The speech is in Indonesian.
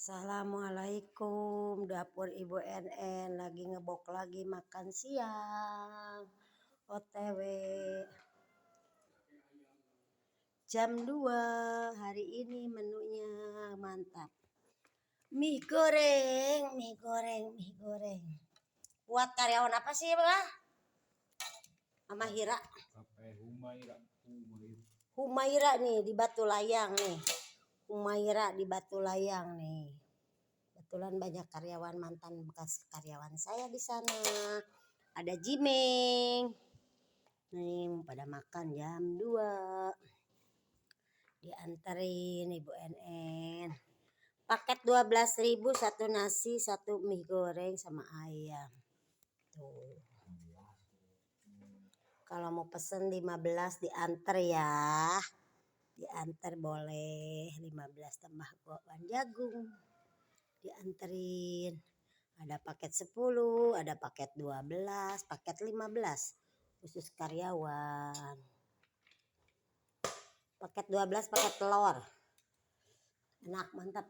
Assalamualaikum, dapur Ibu NN lagi ngebok lagi makan siang. OTW jam 2 hari ini menunya mantap. Mie goreng. Buat karyawan apa sih, Bah? Sama Hira. Humaira nih di Batu Layang nih. Humaira di Batu Layang nih. Kebetulan banyak karyawan, mantan bekas karyawan saya di sana. Ada Jimeng. Nih pada makan jam 2. Dianterin Ibu NN. Paket 12.000 satu nasi, satu mie goreng sama ayam. Tuh. Kalau mau pesen 15 diantar ya. Diantar boleh 15 tambah gowan jagung. Dianterin. Ada paket 10, ada paket 12, paket 15 khusus karyawan. Paket 12 paket telur. Enak, mantap.